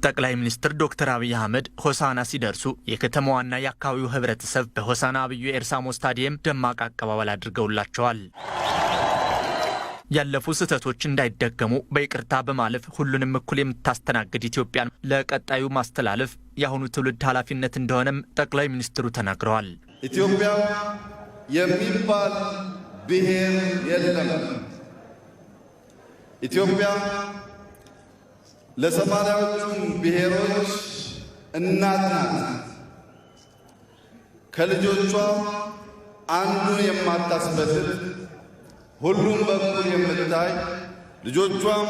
ጠቅላይ ሚኒስትር ዶክተር አህመድ ሆሳእና ሲደርሱ የከተማዋና የአካባቢው ህብረተሰብ በሆሳእና አብዩ ኤርሳሞ ስታዲየም ደማቅ አቀባበል አድርገውላቸዋል። ያለፉ ስህተቶች እንዳይደገሙ በይቅርታ በማለፍ ሁሉንም እኩል የምታስተናግድ ኢትዮጵያን ለቀጣዩ ማስተላለፍ የአሁኑ ትውልድ ኃላፊነት እንደሆነም ጠቅላይ ሚኒስትሩ ተናግረዋል። ኢትዮጵያ የሚባል ብሔር የለም። ኢትዮጵያ ለሰማንያዎቹም ብሔሮች እናት ናት። ከልጆቿ አንዱን የማታስበልጥ ሁሉም በኩል የምታይ ልጆቿም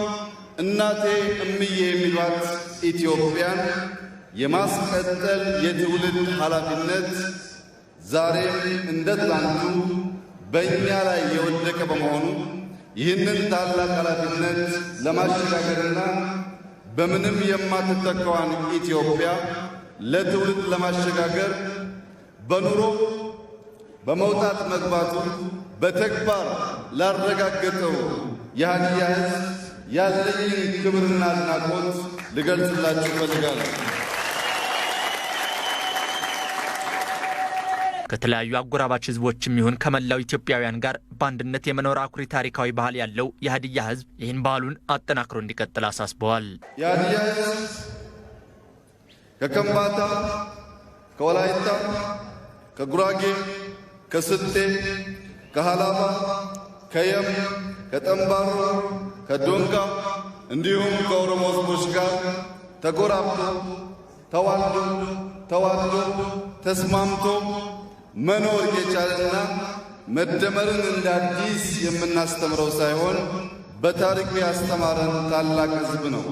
እናቴ እምዬ የሚሏት ኢትዮጵያን የማስቀጠል የትውልድ ኃላፊነት ዛሬም እንደ ትናንቱ በእኛ ላይ የወደቀ በመሆኑ ይህንን ታላቅ ኃላፊነት ለማሸጋገርና በምንም የማትተካዋን ኢትዮጵያ ለትውልድ ለማሸጋገር በኑሮ በመውጣት መግባቱ በተግባር ላረጋገጠው የሀድያ ሕዝብ ያለኝን ክብርና አድናቆት ልገልጽላችሁ እፈልጋለሁ። ከተለያዩ አጎራባች ህዝቦችም ይሁን ከመላው ኢትዮጵያውያን ጋር በአንድነት የመኖር አኩሪ ታሪካዊ ባህል ያለው የሀድያ ህዝብ ይህን ባህሉን አጠናክሮ እንዲቀጥል አሳስበዋል። የሀድያ ህዝብ ከከምባታ፣ ከወላይታ፣ ከጉራጌ፣ ከስልጤ፣ ከሃላባ፣ ከየም፣ ከጠምባሮ፣ ከዶንጋ እንዲሁም ከኦሮሞ ህዝቦች ጋር ተጎራብቶ ተዋልዶ ተስማምቶ መኖር የቻለና መደመርን እንደ አዲስ የምናስተምረው ሳይሆን በታሪክ ያስተማረን ታላቅ ህዝብ ነው።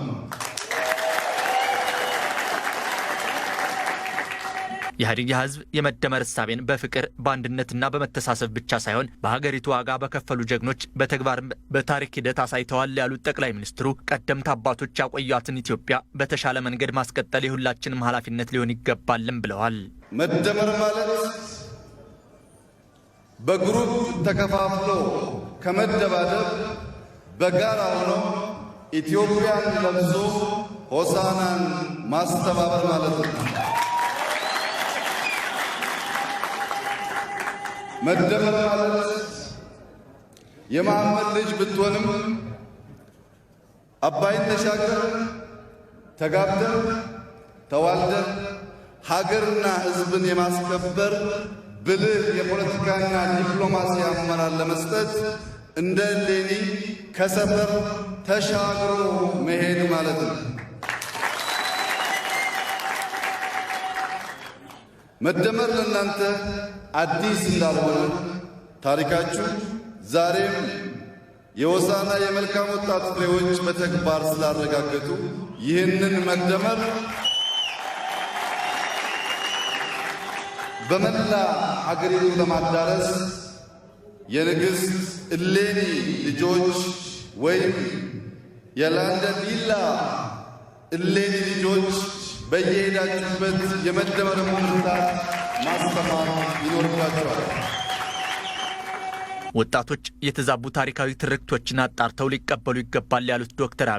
የሀድያ ህዝብ የመደመር እሳቤን በፍቅር በአንድነትና በመተሳሰብ ብቻ ሳይሆን በሀገሪቱ ዋጋ በከፈሉ ጀግኖች በተግባር በታሪክ ሂደት አሳይተዋል ያሉት ጠቅላይ ሚኒስትሩ ቀደምት አባቶች ያቆዩአትን ኢትዮጵያ በተሻለ መንገድ ማስቀጠል የሁላችንም ኃላፊነት ሊሆን ይገባልም ብለዋል። መደመር ማለት በግሩፕ ተከፋፍሎ ከመደባደብ በጋራ ሆኖ ኢትዮጵያን ለብሶ ሆሳእናን ማስተባበር ማለት ነው። መደመር ማለት የመሐመድ ልጅ ብትሆንም አባይን ተሻገር ተጋብተን ተዋልደን ሀገርና ህዝብን የማስከበር ብልህ የፖለቲካና ዲፕሎማሲ አመራር ለመስጠት እንደ ሌኒ ከሰፈር ተሻግሮ መሄድ ማለት ነው። መደመር ለእናንተ አዲስ እንዳልሆነ ታሪካችሁ ዛሬም የሆሳእና የመልካም ወጣት ፍሬዎች በተግባር ስላረጋገጡ ይህንን መደመር በመላ አገሪቱ ለማዳረስ የንግሥት እሌኒ ልጆች ወይም የላንደሊላ እሌኒ ልጆች በየሄዳችሁበት የመደመር ምርታት ማስተማር ይኖርባቸዋል። ወጣቶች የተዛቡ ታሪካዊ ትርክቶችን አጣርተው ሊቀበሉ ይገባል ያሉት ዶክተር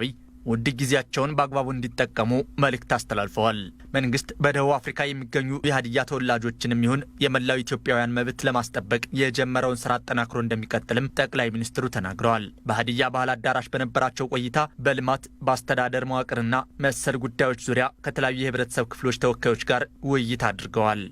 ውድ ጊዜያቸውን በአግባቡ እንዲጠቀሙ መልእክት አስተላልፈዋል። መንግስት በደቡብ አፍሪካ የሚገኙ የሀድያ ተወላጆችንም ይሁን የመላው ኢትዮጵያውያን መብት ለማስጠበቅ የጀመረውን ስራ አጠናክሮ እንደሚቀጥልም ጠቅላይ ሚኒስትሩ ተናግረዋል። በሀድያ ባህል አዳራሽ በነበራቸው ቆይታ በልማት በአስተዳደር መዋቅርና መሰል ጉዳዮች ዙሪያ ከተለያዩ የህብረተሰብ ክፍሎች ተወካዮች ጋር ውይይት አድርገዋል።